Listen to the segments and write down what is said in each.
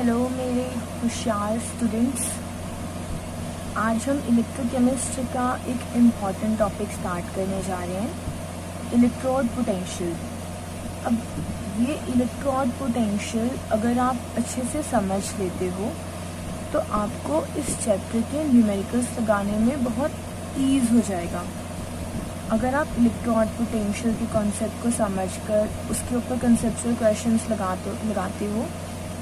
Hello मेरे होशियार students, आज हम इलेक्ट्रोकेमिस्ट्री का एक इम्पॉर्टेंट टॉपिक स्टार्ट करने जा रहे हैं, इलेक्ट्रोड पोटेंशियल। अब ये इलेक्ट्रोड पोटेंशियल अगर आप अच्छे से समझ लेते हो तो आपको इस चैप्टर के न्यूमेरिकल्स लगाने में बहुत ईज हो जाएगा। अगर आप इलेक्ट्रोड पोटेंशियल के कॉन्सेप्ट को समझकर उसके ऊपर कंसेप्चुअल क्वेश्चंस लगाते हो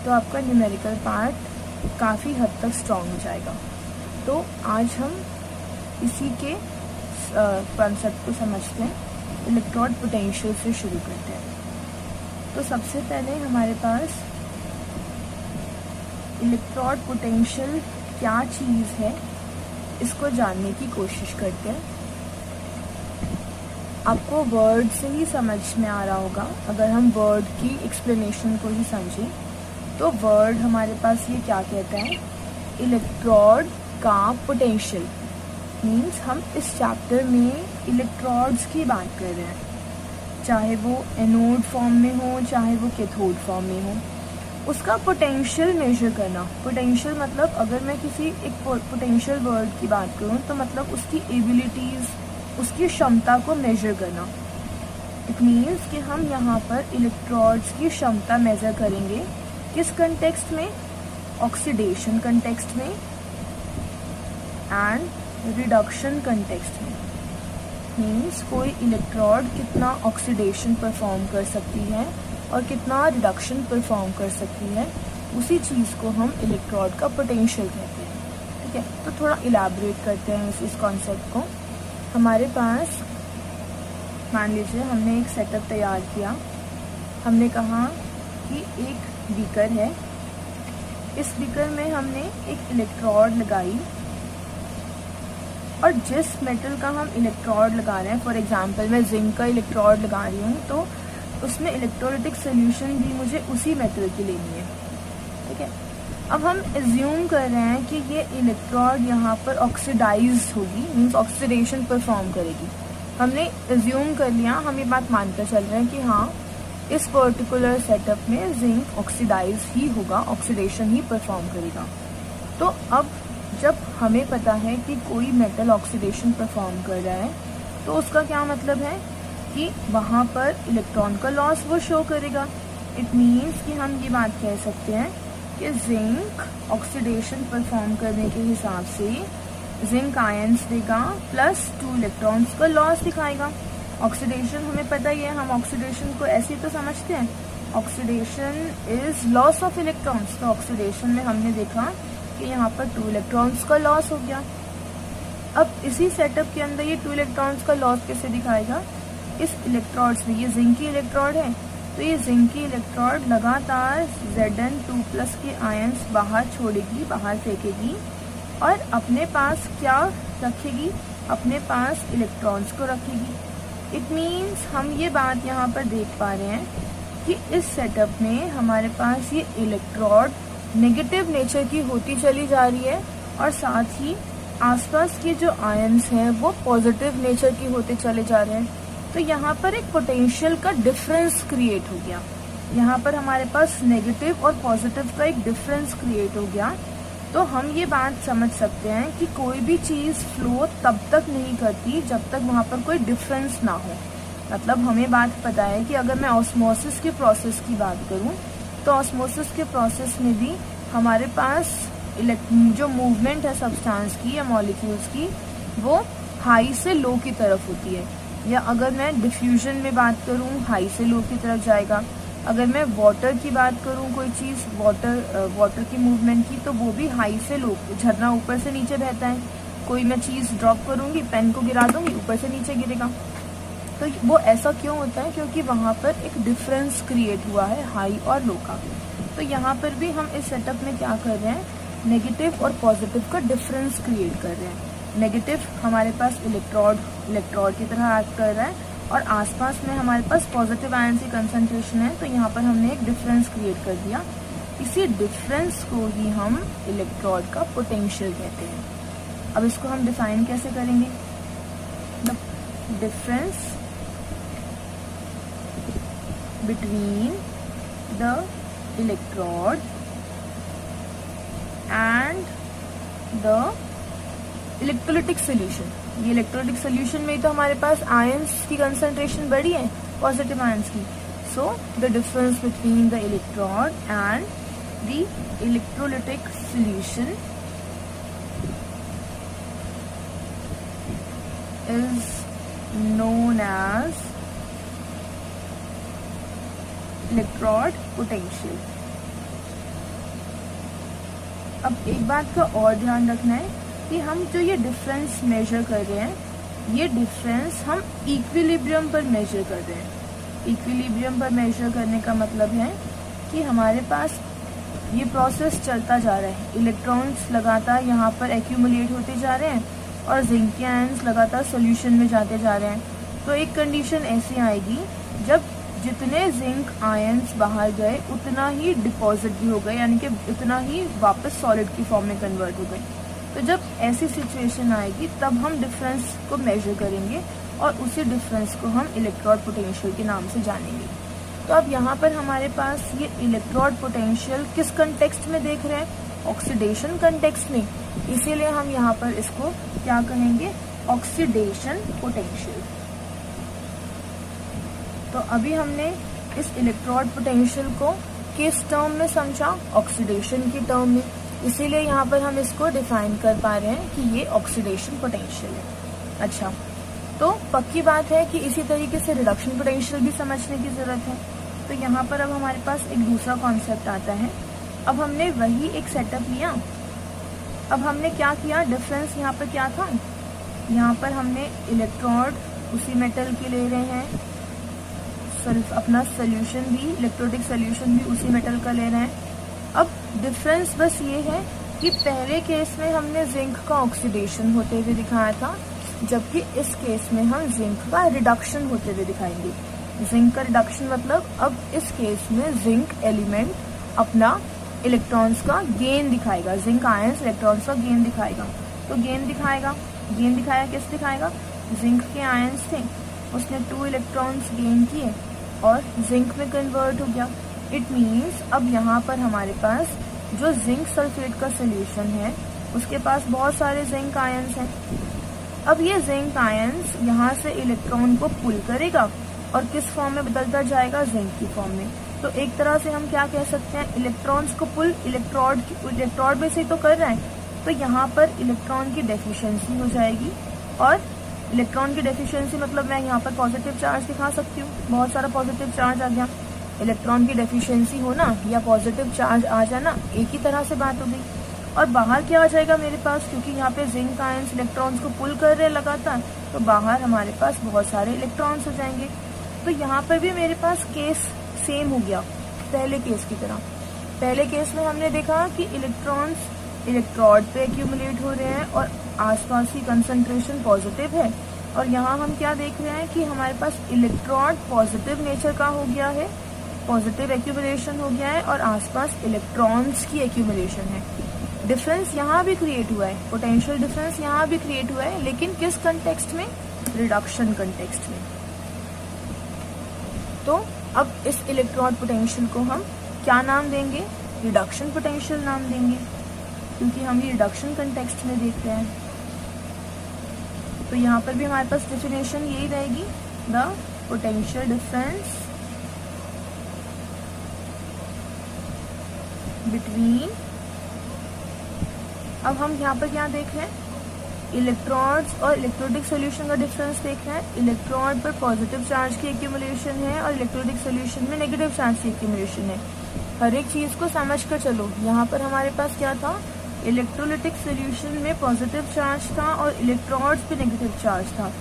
तो आपका न्यूमेरिकल पार्ट काफ़ी हद तक स्ट्रॉन्ग हो जाएगा। तो आज हम इसी के कॉन्सेप्ट को समझते हैं, इलेक्ट्रोड पोटेंशियल से शुरू करते हैं। तो सबसे पहले हमारे पास इलेक्ट्रोड पोटेंशियल क्या चीज़ है, इसको जानने की कोशिश करते हैं। आपको वर्ड से ही समझ में आ रहा होगा, अगर हम वर्ड की एक्सप्लेनेशन को ही समझें तो वर्ड हमारे पास ये क्या कहता है, इलेक्ट्रोड का पोटेंशियल। मीन्स हम इस चैप्टर में इलेक्ट्रोड्स की बात कर रहे हैं, चाहे वो एनोड फॉर्म में हो चाहे वो कैथोड फॉर्म में हो, उसका पोटेंशियल मेजर करना। पोटेंशियल मतलब अगर मैं किसी एक पोटेंशियल वर्ड की बात करूँ तो मतलब उसकी एबिलिटीज़, उसकी क्षमता को मेजर करना। इट मीन्स कि हम यहाँ पर इलेक्ट्रोड्स की क्षमता मेजर करेंगे, किस कंटेक्स्ट में, ऑक्सीडेशन कंटेक्स्ट में एंड रिडक्शन कंटेक्स्ट में। मीन्स कोई इलेक्ट्रोड कितना ऑक्सीडेशन परफॉर्म कर सकती है और कितना रिडक्शन परफॉर्म कर सकती है, उसी चीज़ को हम इलेक्ट्रोड का पोटेंशियल कहते हैं। ठीक है, तो थोड़ा इलैबोरेट करते हैं इस कॉन्सेप्ट को। हमारे पास मान लीजिए हमने एक सेटअप तैयार किया, हमने कहा कि एक बीकर है, इस बीकर में हमने एक इलेक्ट्रोड लगाई और जिस मेटल का हम इलेक्ट्रोड लगा रहे हैं, फॉर एग्जांपल मैं जिंक का इलेक्ट्रोड लगा रही हूँ तो उसमें इलेक्ट्रोलाइटिक सोल्यूशन भी मुझे उसी मेटल की लेनी है। ठीक है, अब हम एज्यूम कर रहे हैं कि ये इलेक्ट्रोड यहाँ पर ऑक्सीडाइज होगी, मीन्स ऑक्सीडेशन परफॉर्म करेगी। हमने एज्यूम कर लिया, हम ये बात मानते चल रहे हैं कि हाँ इस पर्टिकुलर सेटअप में जिंक ऑक्सीडाइज ही होगा, ऑक्सीडेशन ही परफॉर्म करेगा। तो अब जब हमें पता है कि कोई मेटल ऑक्सीडेशन परफॉर्म कर रहा है तो उसका क्या मतलब है कि वहाँ पर इलेक्ट्रॉन का लॉस वो शो करेगा। इट मीन्स कि हम ये बात कह सकते हैं कि जिंक ऑक्सीडेशन परफॉर्म करने के हिसाब से जिंक आयंस देगा प्लस 2 इलेक्ट्रॉन्स का लॉस दिखाएगा। ऑक्सीडेशन हमें पता ही है, हम ऑक्सीडेशन को ऐसे ही तो समझते हैं, oxidation is loss of electrons. तो ऑक्सीडेशन में हमने देखा कि यहाँ पर 2 इलेक्ट्रॉन्स का लॉस हो गया। अब इसी सेटअप के अंदर ये 2 इलेक्ट्रॉन्स का लॉस कैसे दिखाएगा, इस इलेक्ट्रोड्स में, ये जिंक की इलेक्ट्रोड है तो ये जिंक की इलेक्ट्रोड लगातार Zn2+ के आयंस बाहर छोड़ेगी, बाहर फेंकेगी और अपने पास क्या रखेगी, अपने पास इलेक्ट्रॉन्स को रखेगी। इट मीन्स हम ये बात यहाँ पर देख पा रहे हैं कि इस सेटअप में हमारे पास ये इलेक्ट्रोड नेगेटिव नेचर की होती चली जा रही है और साथ ही आसपास के जो आयंस हैं वो पॉजिटिव नेचर की होते चले जा रहे हैं। तो यहाँ पर एक पोटेंशियल का डिफरेंस क्रिएट हो गया, यहाँ पर हमारे पास नेगेटिव और पॉजिटिव का एक डिफरेंस क्रिएट हो गया। तो हम ये बात समझ सकते हैं कि कोई भी चीज़ फ्लो तब तक नहीं करती जब तक वहाँ पर कोई डिफरेंस ना हो। मतलब हमें बात पता है कि अगर मैं ऑस्मोसिस के प्रोसेस की बात करूँ तो ऑस्मोसिस के प्रोसेस में भी हमारे पास जो मूवमेंट है सब्सटेंस की या मॉलिक्यूल्स की, वो हाई से लो की तरफ होती है। या अगर मैं डिफ्यूजन में बात करूँ, हाई से लो की तरफ जाएगा। अगर मैं वाटर की बात करूँ, कोई चीज़ वाटर की मूवमेंट की, तो वो भी हाई से लो, झरना ऊपर से नीचे बहता है। कोई मैं चीज़ ड्रॉप करूँगी, पेन को गिरा दूँगी, ऊपर से नीचे गिरेगा। तो वो ऐसा क्यों होता है, क्योंकि वहाँ पर एक डिफरेंस क्रिएट हुआ है हाई और लो का। तो यहाँ पर भी हम इस सेटअप में क्या कर रहे हैं, नेगेटिव और पॉजिटिव का डिफरेंस क्रिएट कर रहे हैं। नेगेटिव हमारे पास इलेक्ट्रोड की तरह एक्ट कर रहा है और आसपास में हमारे पास पॉजिटिव आयन की कंसंट्रेशन है, तो यहाँ पर हमने एक डिफरेंस क्रिएट कर दिया। इसी डिफरेंस को ही हम इलेक्ट्रोड का पोटेंशियल कहते हैं। अब इसको हम डिफाइन कैसे करेंगे, the difference between the electrode the electrolytic solution. ये इलेक्ट्रोलिटिक सोल्यूशन में तो हमारे पास आयंस की कंसंट्रेशन बड़ी है, पॉजिटिव आयंस की। So the difference between the electrode and the electrolytic solution is known as electrode potential। अब एक बात का और ध्यान रखना है कि हम जो ये डिफरेंस मेजर कर रहे हैं, ये डिफरेंस हम इक्विलिब्रियम पर मेजर कर रहे हैं। इक्विलिब्रियम पर मेजर करने का मतलब है कि हमारे पास ये प्रोसेस चलता जा रहा है, इलेक्ट्रॉन्स लगातार यहाँ पर एक्यूमुलेट होते जा रहे हैं और जिंक के आयंस लगातार सॉल्यूशन में जाते जा रहे हैं। तो एक कंडीशन ऐसी आएगी जब जितने जिंक आयंस बाहर गए उतना ही डिपॉजिट भी हो गए, यानी कि उतना ही वापस सॉलिड की फॉर्म में कन्वर्ट हो गए। तो जब ऐसी सिचुएशन आएगी तब हम डिफरेंस को मेजर करेंगे और उसी डिफरेंस को हम इलेक्ट्रोड पोटेंशियल के नाम से जानेंगे। तो अब यहाँ पर हमारे पास ये इलेक्ट्रोड पोटेंशियल किस कंटेक्स्ट में देख रहे हैं? ऑक्सीडेशन कंटेक्स्ट में। इसीलिए हम यहाँ पर इसको क्या कहेंगे? Oxidation potential. तो अभी हमने इस इलेक्ट्रोड पोटेंशियल को किस टर्म में समझा? ऑक्सीडेशन की टर्म में। इसीलिए यहाँ पर हम इसको डिफाइन कर पा रहे हैं कि ये ऑक्सीडेशन पोटेंशियल है। अच्छा, तो पक्की बात है कि इसी तरीके से रिडक्शन पोटेंशियल भी समझने की जरूरत है। तो यहाँ पर अब हमारे पास एक दूसरा कॉन्सेप्ट आता है। अब हमने वही एक सेटअप लिया। अब हमने क्या किया? डिफरेंस यहाँ पर क्या था? यहाँ पर हमने इलेक्ट्रोड उसी मेटल के ले रहे हैं, अपना सोल्यूशन भी, इलेक्ट्रोलिटिक सोल्यूशन भी उसी मेटल का ले रहे हैं। अब डिफरेंस बस ये है कि पहले केस में हमने जिंक का ऑक्सीडेशन होते हुए दिखाया था, जबकि इस केस में हम जिंक का रिडक्शन होते हुए दिखाएंगे। जिंक का रिडक्शन मतलब अब इस केस में जिंक एलिमेंट अपना इलेक्ट्रॉन्स का गेन दिखाएगा, जिंक आयंस इलेक्ट्रॉन्स का गेन दिखाएगा। तो गेन दिखाएगा किस दिखाएगा? जिंक के आयंस थे, उसने 2 इलेक्ट्रॉन्स गेन किए और जिंक में कन्वर्ट हो गया। इट मीन्स अब यहाँ पर हमारे पास जो जिंक सल्फेट का सोल्यूशन है उसके पास बहुत सारे जिंक आयंस हैं। अब ये जिंक आयंस यहाँ से इलेक्ट्रॉन को पुल करेगा और किस फॉर्म में बदलता जाएगा? जिंक की फॉर्म में। तो एक तरह से हम क्या कह सकते हैं? इलेक्ट्रॉन्स को पुल इलेक्ट्रोड में से तो कर रहा है, तो यहाँ पर इलेक्ट्रॉन की डेफिशिएंसी हो जाएगी। और इलेक्ट्रॉन की डेफिशिएंसी मतलब मैं यहाँ पर पॉजिटिव चार्ज दिखा सकती हूँ, बहुत सारा पॉजिटिव चार्ज आ गया। इलेक्ट्रॉन की डेफिशिएंसी होना या पॉजिटिव चार्ज आ जाना एक ही तरह से बात हो गई। और बाहर क्या आ जाएगा मेरे पास? क्योंकि यहाँ पे जिंक आयंस इलेक्ट्रॉन्स को पुल कर रहे हैं लगातार, तो बाहर हमारे पास बहुत सारे इलेक्ट्रॉन्स हो जाएंगे। तो यहाँ पर भी मेरे पास केस सेम हो गया पहले केस की तरह। पहले केस में हमने देखा कि इलेक्ट्रॉन्स इलेक्ट्रोड पे एक्यूमुलेट हो रहे हैं और आसपास की कंसंट्रेशन पॉजिटिव है। और यहाँ हम क्या देख रहे हैं कि हमारे पास इलेक्ट्रोड पॉजिटिव नेचर का हो गया है, पॉजिटिव एक्यूमुलेशन हो गया है और आसपास इलेक्ट्रॉन्स की एक्यूमुलेशन है। डिफरेंस यहाँ भी क्रिएट हुआ है, पोटेंशियल डिफरेंस यहाँ भी क्रिएट हुआ है, लेकिन किस कंटेक्स्ट में? रिडक्शन कंटेक्स्ट में। तो अब इस इलेक्ट्रोड पोटेंशियल को हम क्या नाम देंगे? रिडक्शन पोटेंशियल नाम देंगे, क्योंकि हम ये रिडक्शन कंटेक्स्ट में देख रहे हैं। तो यहाँ पर भी हमारे पास डेफिनेशन यही रहेगी, द पोटेंशियल डिफरेंस बिटवीन। अब हम यहाँ पर क्या देख रहे हैं? इलेक्ट्रोड्स और इलेक्ट्रोलिटिक सोल्यूशन का डिफरेंस देख रहे हैं। इलेक्ट्रोड पर पॉजिटिव चार्ज की एक्यूमुलेशन है और इलेक्ट्रोलिटिक सोल्यूशन में नेगेटिव चार्ज की एक्यूमुलेशन है। हर एक चीज को समझ कर चलो। यहाँ पर हमारे पास क्या था? इलेक्ट्रोलिटिक सोल्यूशन में पॉजिटिव चार्ज था और इलेक्ट्रोड्स पे नेगेटिव चार्ज था।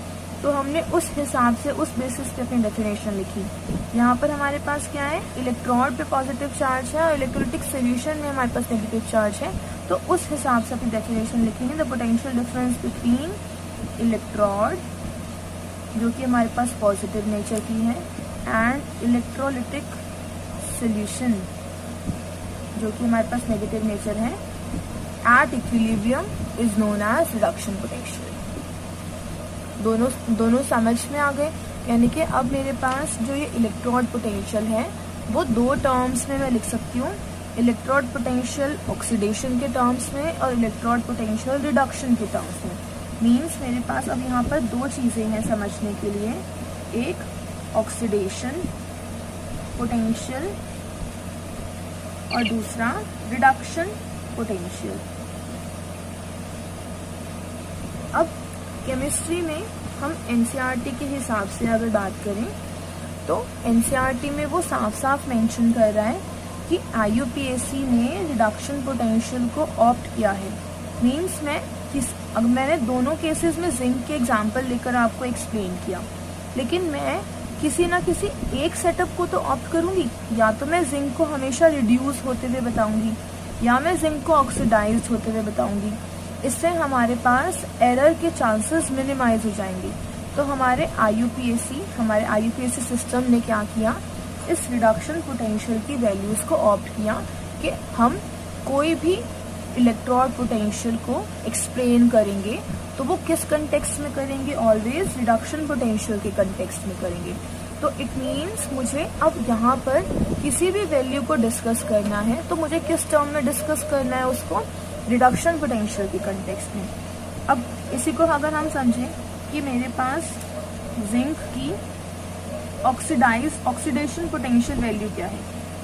तो हमने उस हिसाब से, उस बेसिस पे अपनी डेफिनेशन लिखी। यहाँ पर हमारे पास क्या है? इलेक्ट्रोड पे पॉजिटिव चार्ज है और इलेक्ट्रोलिटिक सोल्यूशन में हमारे पास नेगेटिव चार्ज है। तो उस हिसाब से अपनी डेफिनेशन लिखेंगे, the potential difference between electrode, जो कि हमारे पास पॉजिटिव नेचर की है, एंड इलेक्ट्रोलिटिक सोल्यूशन, जो कि हमारे पास नेगेटिव नेचर है, at equilibrium is known as reduction potential. दोनों समझ में आ गए। यानी कि अब मेरे पास जो ये इलेक्ट्रोड पोटेंशियल है वो 2 टर्म्स में मैं लिख सकती हूँ। इलेक्ट्रोड पोटेंशियल ऑक्सीडेशन के टर्म्स में और इलेक्ट्रोड पोटेंशियल रिडक्शन के टर्म्स में। मीन्स मेरे पास अब यहाँ पर दो चीज़ें हैं समझने के लिए, एक ऑक्सीडेशन पोटेंशियल और दूसरा रिडक्शन पोटेंशियल। अब केमिस्ट्री में हम एनसीईआरटी के हिसाब से अगर बात करें तो एनसीईआरटी में वो साफ साफ मेंशन कर रहा है कि आईयूपीएसी ने रिडक्शन पोटेंशियल को ऑप्ट किया है। मीन्स मैंने दोनों केसेस में जिंक के एग्जाम्पल लेकर आपको एक्सप्लेन किया, लेकिन मैं किसी ना किसी एक सेटअप को तो ऑप्ट करूंगी। या तो मैं जिंक को हमेशा रिड्यूस होते हुए बताऊंगी या मैं जिंक को ऑक्सीडाइज होते हुए बताऊंगी। इससे हमारे पास एरर के चांसेस मिनिमाइज हो जाएंगे। तो हमारे आईयूपीएसी सिस्टम ने क्या किया, इस रिडक्शन पोटेंशियल की वैल्यूज को ऑप्ट किया कि हम कोई भी इलेक्ट्रोड पोटेंशियल को एक्सप्लेन करेंगे तो वो किस कंटेक्स्ट में करेंगे, ऑलवेज रिडक्शन पोटेंशियल के कंटेक्स्ट में करेंगे। तो इट मीन्स मुझे अब यहाँ पर किसी भी वैल्यू को डिस्कस करना है तो मुझे किस टर्म में डिस्कस करना है, उसको रिडक्शन पोटेंशियल के कंटेक्स्ट में। अब इसी को अगर हम समझें कि मेरे पास जिंक की ऑक्सीडेशन पोटेंशियल वैल्यू क्या है,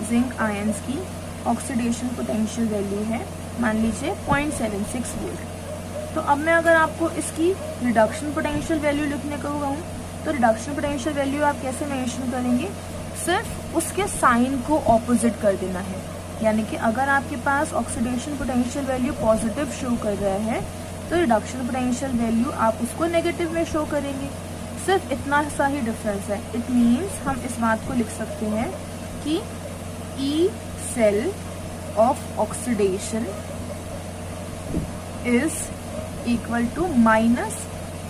जिंक आयंस की ऑक्सीडेशन पोटेंशियल वैल्यू है मान लीजिए 0.76 वोल्ट। तो अब मैं अगर आपको इसकी रिडक्शन पोटेंशियल वैल्यू लिखने को कहूँ तो रिडक्शन पोटेंशियल वैल्यू आप कैसे मेंशन करेंगे, सिर्फ उसके साइन को ऑपोजिट कर देना है। यानी कि अगर आपके पास oxidation potential value positive show कर रहा है तो रिडक्शन पोटेंशियल वैल्यू आप उसको नेगेटिव में शो करेंगे। सिर्फ इतना सा ही डिफरेंस है। इट मीन्स हम इस बात को लिख सकते हैं कि E cell of oxidation is equal to minus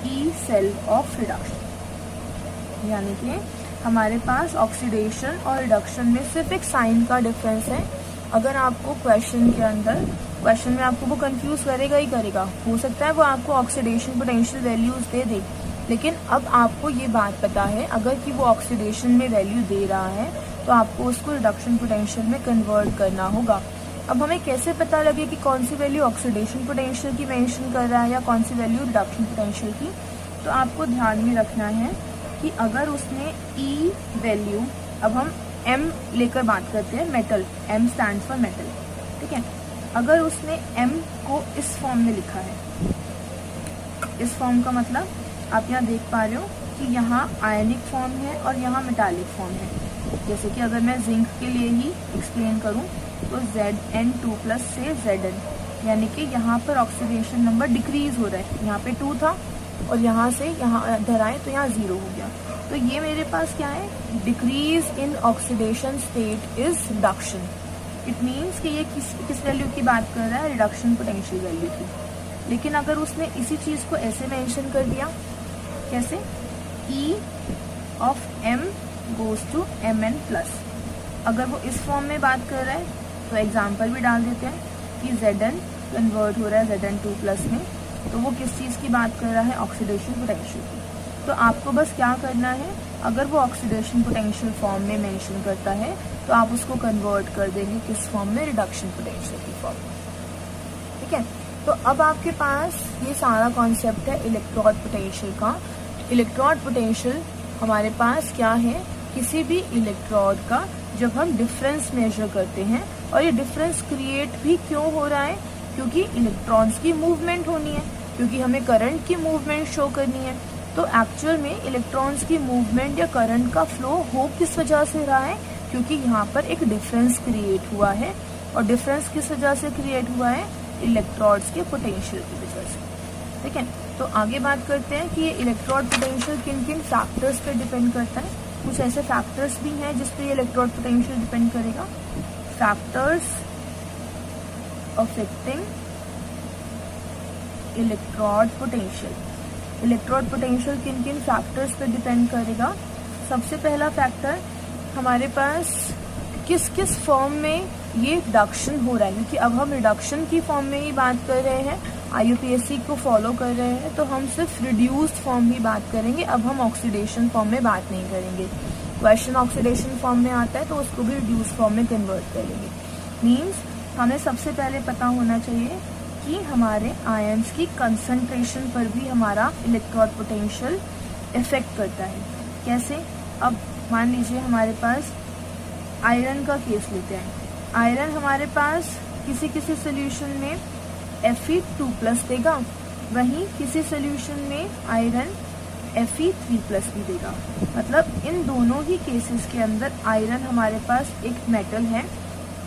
E cell of reduction. यानी कि हमारे पास ऑक्सीडेशन और रिडक्शन में सिर्फ एक साइन का डिफरेंस है। अगर आपको क्वेश्चन में आपको वो कंफ्यूज करेगा ही करेगा, हो सकता है वो आपको ऑक्सीडेशन पोटेंशियल वैल्यूज दे दे, लेकिन अब आपको ये बात पता है अगर कि वो ऑक्सीडेशन में वैल्यू दे रहा है तो आपको उसको रिडक्शन पोटेंशियल में कन्वर्ट करना होगा। अब हमें कैसे पता लगे कि कौन सी वैल्यू ऑक्सीडेशन पोटेंशियल की मेंशन कर रहा है या कौन सी वैल्यू रिडक्शन पोटेंशियल की, तो आपको ध्यान में रखना है कि अगर उसने ई वैल्यू, अब हम M लेकर बात करते हैं, metal, M stand for metal, ठीक है। अगर उसने M को इस फॉर्म में लिखा है, इस फॉर्म का मतलब आप यहाँ देख पा रहे हो कि यहाँ आयनिक फॉर्म है और यहाँ मेटालिक फॉर्म है। जैसे कि अगर मैं जिंक के लिए ही एक्सप्लेन करूँ तो Zn2+ से Zn, यानी कि यहाँ पर ऑक्सीडेशन नंबर डिक्रीज हो रहा है। यहाँ पे 2 था और यहाँ से यहाँ इधर आए तो यहाँ 0 हो गया। तो ये मेरे पास क्या है, decrease in oxidation state is reduction. It means कि ये किस वैल्यू की बात कर रहा है, रिडक्शन पोटेंशियल वैल्यू की। लेकिन अगर उसने इसी चीज को ऐसे मेंशन कर दिया, कैसे, E of M goes to Mn+, अगर वो इस फॉर्म में बात कर रहा है तो एग्जाम्पल भी डाल देते हैं कि Zn कन्वर्ट हो रहा है Zn2+ में, तो वो किस चीज़ की बात कर रहा है, ऑक्सीडेशन पोटेंशियल की। तो आपको बस क्या करना है, अगर वो ऑक्सीडेशन पोटेंशियल फॉर्म में मेंशन करता है तो आप उसको कन्वर्ट कर देंगे किस फॉर्म में, रिडक्शन पोटेंशियल की फॉर्म में, ठीक है। तो अब आपके पास ये सारा कॉन्सेप्ट है इलेक्ट्रोड पोटेंशियल का। इलेक्ट्रोड पोटेंशियल हमारे पास क्या है, किसी भी इलेक्ट्रोड का जब हम डिफरेंस मेजर करते हैं, और ये डिफरेंस क्रिएट भी क्यों हो रहा है, क्योंकि इलेक्ट्रॉन्स की मूवमेंट होनी है, क्योंकि हमें करंट की मूवमेंट शो करनी है। तो एक्चुअल में इलेक्ट्रॉन्स की मूवमेंट या करंट का फ्लो हो किस वजह से रहा है, क्योंकि यहाँ पर एक डिफरेंस क्रिएट हुआ है। और डिफरेंस किस वजह से क्रिएट हुआ है, इलेक्ट्रोड्स के पोटेंशियल की वजह से, ठीक है। तो आगे बात करते हैं कि ये इलेक्ट्रोड पोटेंशियल किन किन फैक्टर्स पे डिपेंड करता है। कुछ ऐसे फैक्टर्स भी हैं जिस पे ये इलेक्ट्रोड पोटेंशियल डिपेंड करेगा। Factors affecting electrode potential, electrode potential किन किन फैक्टर्स पे डिपेंड करेगा। सबसे पहला फैक्टर, हमारे पास किस किस फॉर्म में ये रिडक्शन हो रहा है, क्योंकि अब हम रिडक्शन की फॉर्म में ही बात कर रहे हैं, आईयूपीएसी को फॉलो कर रहे हैं, तो हम सिर्फ रिड्यूस्ड फॉर्म ही बात करेंगे। अब हम ऑक्सीडेशन फॉर्म में बात नहीं करेंगे। क्वेश्चन ऑक्सीडेशन फॉर्म में आता है तो उसको भी रिड्यूस्ड फॉर्म में कन्वर्ट करेंगे। मीन्स हमें सबसे पहले पता होना चाहिए कि हमारे आयंस की कंसंट्रेशन पर भी हमारा इलेक्ट्रोड पोटेंशियल इफेक्ट करता है। कैसे? अब मान लीजिए हमारे पास आयरन का केस लेते हैं। आयरन हमारे पास किसी किसी सोल्यूशन में Fe2+ देगा, वहीं किसी सोल्यूशन में आयरन Fe3+ भी देगा। मतलब इन दोनों ही केसेस के अंदर आयरन हमारे पास एक मेटल है,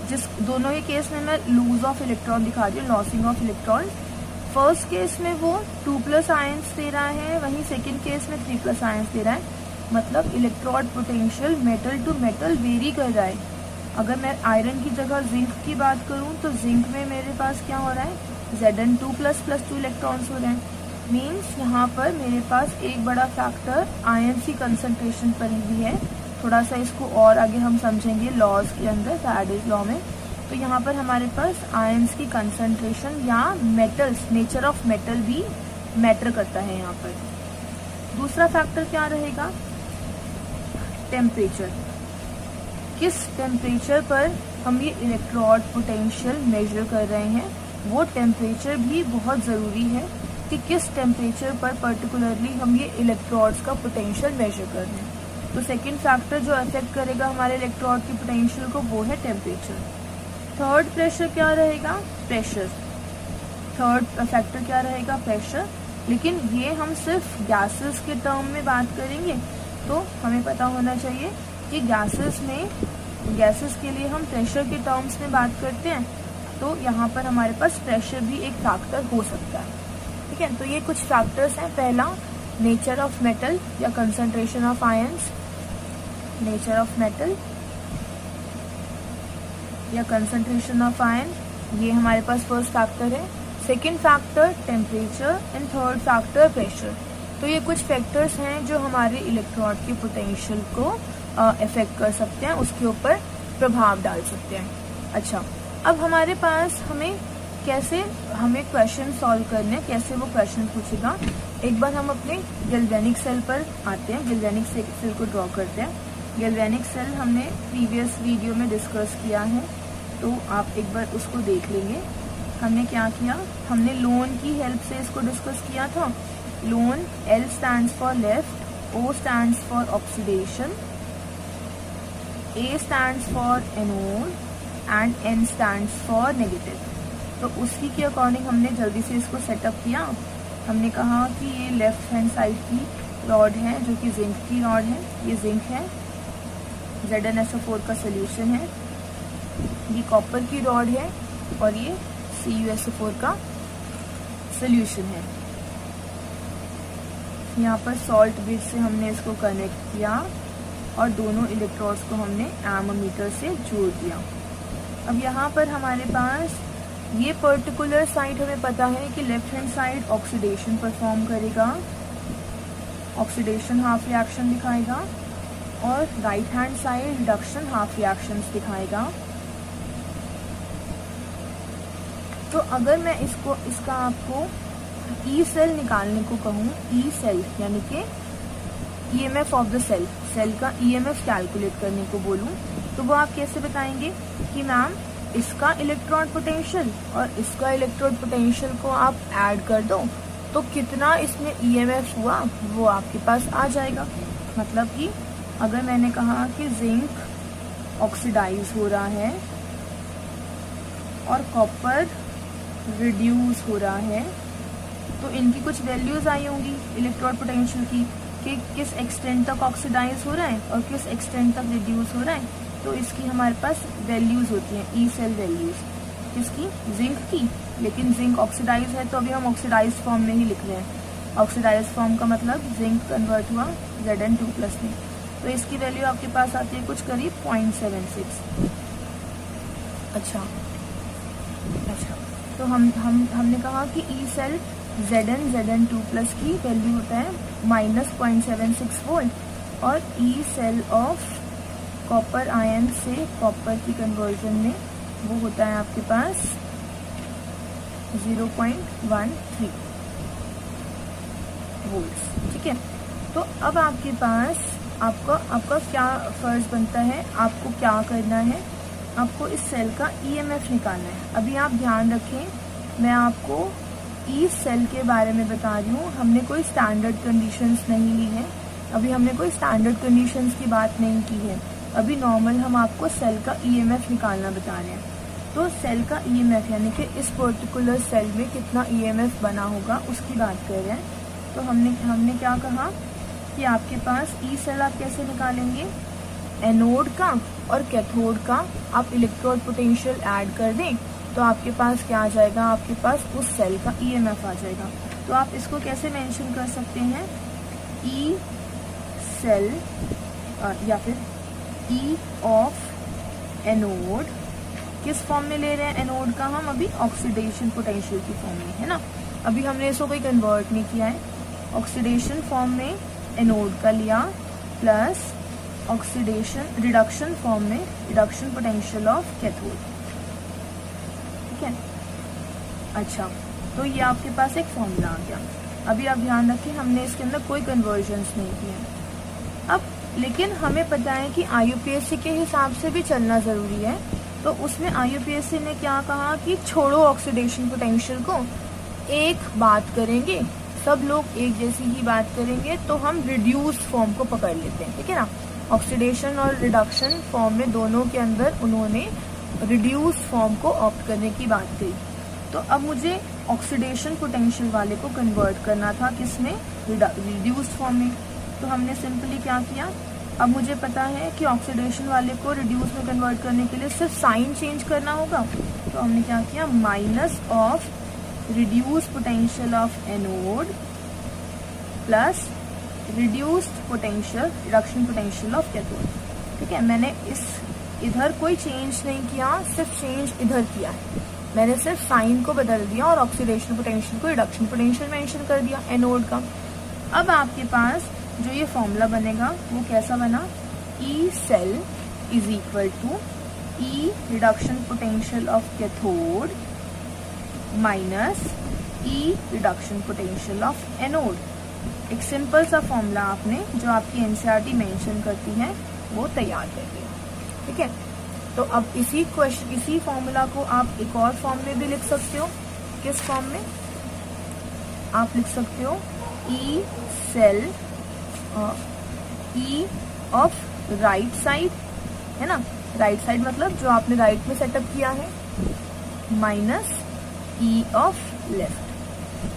जिस दोनों ही केस में मैं लूज ऑफ इलेक्ट्रॉन दिखा रही हूँ, losing of electron. First case में वो 2+ आयंस दे रहा है, वहीं सेकेंड केस में 3+ आयंस दे रहा है। मतलब electrode potential metal to metal vary कर रहा है। अगर मैं आयरन की जगह जिंक की बात करूं तो जिंक में मेरे पास क्या हो रहा है, Zn2+ + 2 इलेक्ट्रॉन्स हो रहे हैं। मीन्स यहाँ पर मेरे पास एक बड़ा फैक्टर आयंस की कंसंट्रेशन पर भी है। थोड़ा सा इसको और आगे हम समझेंगे लॉज के अंदर, फैराडेज लॉ में। तो यहाँ पर हमारे पास आयंस की कंसंट्रेशन या मेटल्स, नेचर ऑफ मेटल भी मैटर करता है यहाँ पर। दूसरा फैक्टर क्या रहेगा, टेम्परेचर। किस टेम्परेचर पर हम ये इलेक्ट्रोड पोटेंशियल मेजर कर रहे हैं, वो टेम्परेचर भी बहुत ज़रूरी है कि किस टेम्परेचर पर पर्टिकुलरली हम ये इलेक्ट्रोड्स का पोटेंशियल मेजर कर रहे हैं। तो सेकंड फैक्टर जो अफेक्ट करेगा हमारे इलेक्ट्रोड की पोटेंशियल को, वो है टेम्परेचर। थर्ड प्रेशर क्या रहेगा, प्रेशर। थर्ड फैक्टर क्या रहेगा, प्रेशर। लेकिन ये हम सिर्फ गैसेस के टर्म में बात करेंगे, तो हमें पता होना चाहिए कि गैसेस के लिए हम प्रेशर के टर्म्स में बात करते हैं, तो यहाँ पर हमारे पास प्रेशर भी एक फैक्टर हो सकता है। ठीक है, तो ये कुछ फैक्टर्स हैं। पहला, नेचर ऑफ मेटल या concentration of ions, nature of metal या कंसंट्रेशन ऑफ आयन, ये हमारे पास फर्स्ट फैक्टर है। Second factor temperature and third factor pressure. तो ये कुछ फैक्टर्स हैं जो हमारे इलेक्ट्रोड के पोटेंशियल को इफेक्ट कर सकते हैं, उसके ऊपर प्रभाव डाल सकते हैं। अच्छा, अब हमारे पास हमें क्वेश्चन सॉल्व करने, कैसे वो क्वेश्चन पूछेगा। एक बार हम अपने गैल्वेनिक सेल पर आते हैं, गैल्वेनिक सेल को ड्रॉ करते हैं। गैल्वेनिक सेल हमने प्रीवियस वीडियो में डिस्कस किया है, तो आप एक बार उसको देख लेंगे। हमने क्या किया, हमने लोन की हेल्प से इसको डिस्कस किया था। Loan, L stands for left, O stands for oxidation, A stands for anode and N stands for negative। तो उसी के अकॉर्डिंग हमने जल्दी से इसको सेटअप किया। हमने कहा कि ये लेफ्ट हैंड साइड की रॉड है जो कि जिंक की रॉड है, ये जिंक है, ZnSO4 का सोल्यूशन है। ये कॉपर की रॉड है और ये CuSO4 का सोल्यूशन है। यहाँ पर सॉल्ट ब्रिज से हमने इसको कनेक्ट किया और दोनों इलेक्ट्रोड्स को हमने एमोमीटर से जोड़ दिया। अब यहाँ पर हमारे पास ये पर्टिकुलर साइड हमें पता है कि left hand side oxidation perform करेगा, ऑक्सीडेशन हाफ रिएक्शन दिखाएगा, और right hand side reduction half reactions दिखाएगा। तो अगर मैं इसका आपको ई सेल निकालने को कहूँ, ई सेल यानी कि ईएमएफ ऑफ द सेल का ईएमएफ कैलकुलेट करने को बोलूँ, तो वो आप कैसे बताएंगे कि मैम इसका इलेक्ट्रॉन पोटेंशियल और इसका इलेक्ट्रोड पोटेंशियल को आप ऐड कर दो तो कितना इसमें ईएमएफ हुआ वो आपके पास आ जाएगा। मतलब कि अगर मैंने कहा कि जिंक ऑक्सीडाइज हो रहा है और कॉपर रिड्यूस हो रहा है, तो इनकी कुछ वैल्यूज आई होंगी इलेक्ट्रोड पोटेंशियल की, कि किस एक्सटेंट तक ऑक्सीडाइज हो रहा है और किस एक्सटेंट तक रिड्यूस हो रहा है। तो इसकी हमारे पास वैल्यूज होती हैं, ई सेल वैल्यूज, किसकी, जिंक की। लेकिन जिंक ऑक्सीडाइज है तो अभी हम ऑक्सीडाइज फॉर्म में ही लिख रहे हैं। ऑक्सीडाइज फॉर्म का मतलब जिंक कन्वर्ट हुआ Zn2+ में, तो इसकी वैल्यू आपके पास आती है कुछ करीब 0.76। अच्छा, तो हमने कहा कि ई सेल Zn2+ की वैल्यू होता है -0.76 वोल्ट, और E cell of copper ion से कॉपर की कन्वर्जन में वो होता है आपके पास 0.13 वोल्ट्स। ठीक है, तो अब आपके पास आपका क्या फर्ज बनता है, आपको क्या करना है आपको इस सेल का ईएमएफ निकालना है। अभी आप ध्यान रखें, मैं आपको इस सेल के बारे में बता रही हूँ, हमने कोई स्टैंडर्ड कंडीशंस नहीं ली है, अभी हमने कोई स्टैंडर्ड कंडीशंस की बात नहीं की है, अभी नॉर्मल हम आपको सेल का ईएमएफ निकालना बता रहे हैं। तो सेल का ईएमएफ यानी कि इस पर्टिकुलर सेल में कितना ईएमएफ बना होगा उसकी बात कर रहे हैं। तो हमने क्या कहा कि आपके पास ई सेल आप कैसे निकालेंगे, एनोड का और कैथोड का आप इलेक्ट्रोड पोटेंशियल ऐड कर दें तो आपके पास क्या आ जाएगा, आपके पास उस सेल का ईएमएफ आ जाएगा। तो आप इसको कैसे मेंशन कर सकते हैं, ई सेल या फिर ई ऑफ एनोड, किस फॉर्म में ले रहे हैं एनोड का हम, अभी ऑक्सीडेशन पोटेंशियल की फॉर्म में, है ना। अभी हमने इसको कोई कन्वर्ट नहीं किया है, ऑक्सीडेशन फॉर्म में एनोड का लिया प्लस ऑक्सीडेशन रिडक्शन फॉर्म में रिडक्शन पोटेंशियल ऑफ कैथोड, ठीक है। अच्छा, तो ये आपके पास एक फॉर्मूला आ गया। अभी आप ध्यान रखें, हमने इसके अंदर कोई कन्वर्जन्स नहीं किए। अब लेकिन हमें पता है कि आईयूपीएससी के हिसाब से भी चलना जरूरी है, तो उसमें आईयूपीएससी ने क्या कहा कि छोड़ो ऑक्सीडेशन पोटेंशियल को, एक बात करेंगे, सब लोग एक जैसी ही बात करेंगे, तो हम रिड्यूस्ड फॉर्म को पकड़ लेते हैं, ठीक है ना। ऑक्सीडेशन और रिडक्शन फॉर्म में दोनों के अंदर उन्होंने रिड्यूस्ड फॉर्म को ऑप्ट करने की बात कही। तो अब मुझे ऑक्सीडेशन पोटेंशियल वाले को कन्वर्ट करना था किसमें, रिड्यूस्ड फॉर्म में। तो हमने सिंपली क्या किया, अब मुझे पता है कि ऑक्सीडेशन वाले को रिड्यूस में कन्वर्ट करने के लिए सिर्फ साइन चेंज करना होगा। तो हमने क्या किया, minus of reduce potential of anode plus reduced potential reduction potential of cathode, ठीक है। मैंने इस इधर कोई चेंज नहीं किया, सिर्फ चेंज इधर किया है, मैंने सिर्फ साइन को बदल दिया और ऑक्सीडेशन पोटेंशियल को रिडक्शन पोटेंशियल मेंशन कर दिया एनोड का। अब आपके पास जो ये फॉर्मूला बनेगा वो कैसा बना, E cell is equal to E reduction potential of cathode minus E reduction potential of anode. एक सिंपल सा फॉर्मूला आपने जो आपकी एनसीईआरटी मेंशन करती है वो तैयार कर दिया, ठीक है। तो अब इसी फॉर्मूला को आप एक और फॉर्म में भी लिख सकते हो। किस फॉर्म में आप लिख सकते हो, E cell E of right side, है ना, राइट साइड मतलब जो आपने राइट में सेटअप किया है, माइनस ई ऑफ लेफ्ट,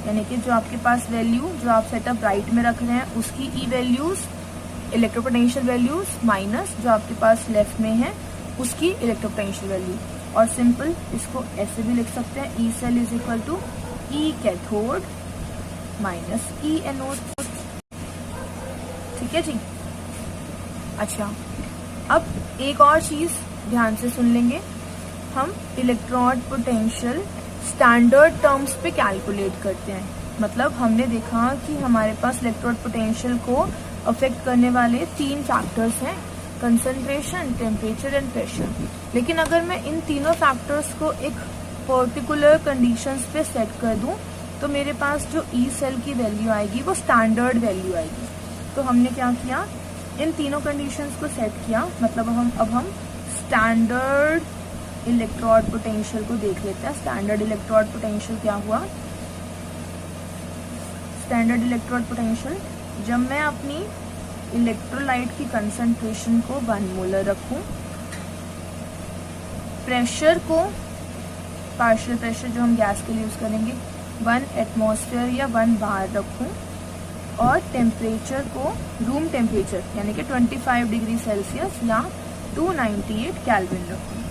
यानी कि जो आपके पास वैल्यू जो आप सेटअप राइट में रख रहे हैं उसकी ई वैल्यूज, इलेक्ट्रोपोटेंशियल वैल्यूज, माइनस जो आपके पास लेफ्ट में है उसकी इलेक्ट्रोपोटेंशियल वैल्यू। और सिंपल इसको ऐसे भी लिख सकते हैं, E cell is equal to E cathode minus E anode, ठीक है जी। अच्छा, अब एक और चीज ध्यान से सुन लेंगे, हम इलेक्ट्रोड पोटेंशियल स्टैंडर्ड टर्म्स पे कैलकुलेट करते हैं। मतलब हमने देखा कि हमारे पास इलेक्ट्रोड पोटेंशियल को अफेक्ट करने वाले 3 फैक्टर्स हैं, कंसंट्रेशन, टेम्परेचर एंड प्रेशर। लेकिन अगर मैं इन तीनों फैक्टर्स को एक पर्टिकुलर कंडीशंस पे सेट कर दूं तो मेरे पास जो ई सेल की वैल्यू आएगी वो स्टैंडर्ड वैल्यू आएगी। तो हमने क्या किया, इन तीनों कंडीशंस को सेट किया, मतलब अब हम स्टैंडर्ड इलेक्ट्रोड पोटेंशियल को देख लेते हैं। स्टैंडर्ड इलेक्ट्रोड पोटेंशियल क्या हुआ, स्टैंडर्ड इलेक्ट्रोड पोटेंशियल जब मैं अपनी इलेक्ट्रोलाइट की कंसंट्रेशन को 1 मोलर रखूं, प्रेशर को पार्शियल प्रेशर जो हम गैस के लिए यूज करेंगे 1 एटमॉस्फेयर या 1 बार रखूं, और टेम्परेचर को रूम टेम्परेचर यानी कि 25 डिग्री सेल्सियस या 298 केल्विन रखूं।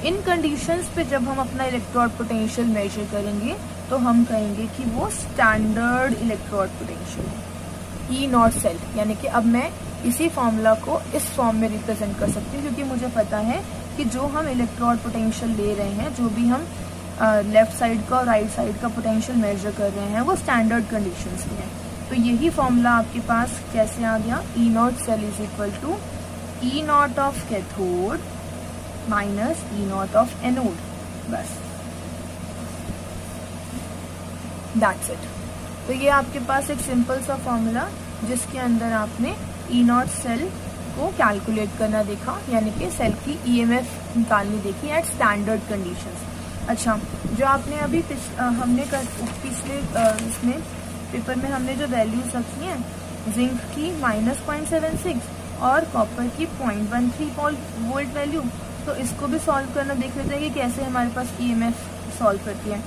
इन कंडीशंस पे जब हम अपना इलेक्ट्रोड पोटेंशियल मेजर करेंगे तो हम कहेंगे कि वो स्टैंडर्ड इलेक्ट्रोड पोटेंशियल है, ई नॉट सेल। यानी कि अब मैं इसी फॉर्मूला को इस फॉर्म में रिप्रेजेंट कर सकती हूँ, क्योंकि मुझे पता है कि जो हम इलेक्ट्रोड पोटेंशियल ले रहे हैं, जो भी हम लेफ्ट साइड का और राइट साइड का पोटेंशियल मेजर कर रहे हैं वो स्टैंडर्ड कंडीशंस में है। तो यही फॉर्मूला आपके पास कैसे आ गया, E not cell is equal to E not of cathode minus E not of anode, बस दैट्स इट। तो ये आपके पास एक सिंपल सा फॉर्मूला जिसके अंदर आपने ई नॉट सेल को कैलकुलेट करना देखा, यानी कि सेल की ईएमएफ निकालनी देखी एट स्टैंडर्ड कंडीशंस। अच्छा, जो आपने अभी हमने पिछले इसमें पेपर में हमने जो वैल्यूज रखी हैं, जिंक की -0.76 और कॉपर की 0.13 वोल्ट वैल्यू, तो इसको भी सॉल्व करना देख लेते हैं कि कैसे हमारे पास ईएमएफ सॉल्व करती है।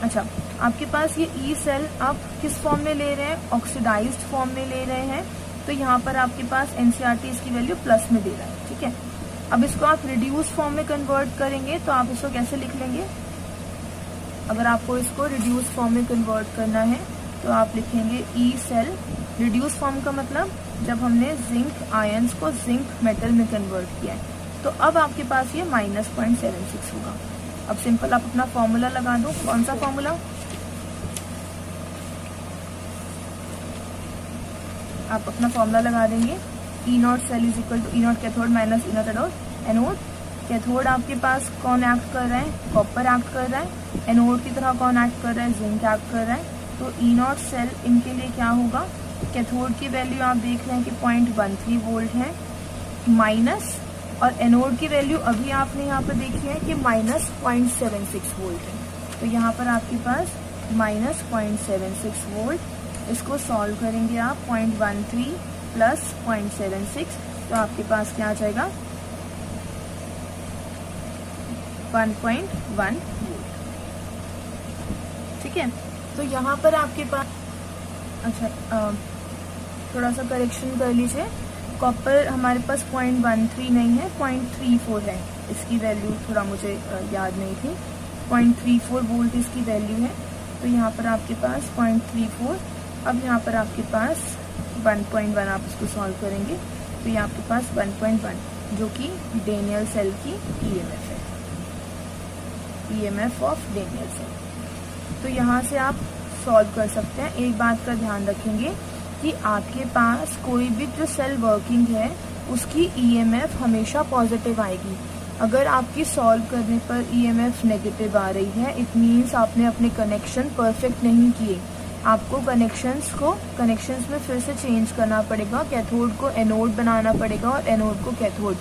अच्छा, आपके पास ये ई सेल आप किस फॉर्म में ले रहे हैं, ऑक्सीडाइज्ड फॉर्म में ले रहे हैं, तो यहाँ पर आपके पास एनसीईआरटी इसकी वैल्यू प्लस में दे रहा है, ठीक है। अब इसको आप रिड्यूस फॉर्म में कन्वर्ट करेंगे तो आप इसको कैसे लिख लेंगे? अगर आपको इसको रिड्यूस फॉर्म में कन्वर्ट करना है तो आप लिखेंगे ई सेल। रिड्यूस फॉर्म का मतलब जब हमने जिंक आयंस को जिंक मेटल में कन्वर्ट किया है, तो अब आपके पास ये -0.76 होगा। अब सिंपल आप अपना फॉर्मूला लगा दो। कौन सा फॉर्मूला? आप अपना फॉर्मूला लगा देंगे, E not cell is equal to E not cathode minus E not anode. Cathode आपके पास कौन एक्ट कर रहा है? कॉपर एक्ट कर रहा है। एनोड की तरह कौन एक्ट कर रहा है? जिंक एक्ट कर रहा है। तो ई नॉट सेल इनके लिए क्या होगा? कैथोड की वैल्यू आप देख रहे हैं कि 0.13 वोल्ट है, माइनस, और एनोड की वैल्यू अभी आपने यहाँ पर देखी है कि -0.76 वोल्ट है। तो यहाँ पर आपके पास -0.76 वोल्ट। इसको सॉल्व करेंगे आप, 0.13 प्लस 0.76, तो आपके पास क्या आ जाएगा? 1.1 वोल्ट, ठीक है। तो यहाँ पर आपके पास, अच्छा थोड़ा सा करेक्शन कर लीजिए, कॉपर हमारे पास 0.13 नहीं है, 0.34 है इसकी वैल्यू, थोड़ा मुझे याद नहीं थी। 0.34 वोल्ट इसकी वैल्यू है। तो यहाँ पर आपके पास 0.34, अब यहाँ पर आपके पास 1.1 आप इसको सॉल्व करेंगे तो ये आपके पास 1.1 जो कि डेनियल सेल की ईएमएफ है, ईएमएफ ऑफ डेनियल सेल। तो यहाँ से आप सॉल्व कर सकते हैं। एक बात का ध्यान रखेंगे कि आपके पास कोई भी जो सेल वर्किंग है उसकी ईएमएफ हमेशा पॉजिटिव आएगी। अगर आपकी सॉल्व करने पर ईएमएफ नेगेटिव आ रही है, इट मीन्स आपने अपने कनेक्शन परफेक्ट नहीं किए। आपको कनेक्शंस में फिर से चेंज करना पड़ेगा, कैथोड को एनोड बनाना पड़ेगा और एनोड को कैथोड।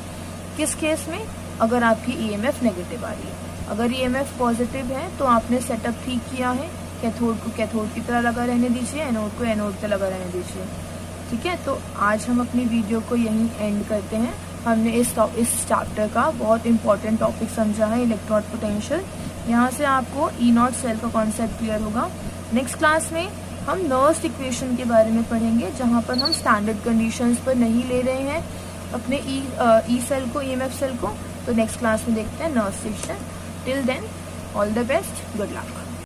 किस केस में? अगर आपकी ईएमएफ नेगेटिव आ रही है। अगर ईएमएफ पॉजिटिव है तो आपने सेटअप ठीक किया है, कैथोड को कैथोड की तरह लगा रहने दीजिए, एनोड को एनोड पे लगा रहने दीजिए, ठीक है। तो आज हम अपनी वीडियो को यहीं एंड करते हैं। हमने इस चैप्टर का बहुत इंपॉर्टेंट टॉपिक समझा है, इलेक्ट्रोड पोटेंशियल। यहाँ से आपको ई नॉट सेल का कॉन्सेप्ट क्लियर होगा। नेक्स्ट क्लास में हम नर्स्ट इक्वेशन के बारे में पढ़ेंगे, जहाँ पर हम स्टैंडर्ड कंडीशंस पर नहीं ले रहे हैं अपने ई सेल को, ईएमएफ सेल को। तो नेक्स्ट क्लास में देखते हैं Nernst section. Till then, all the best, good luck.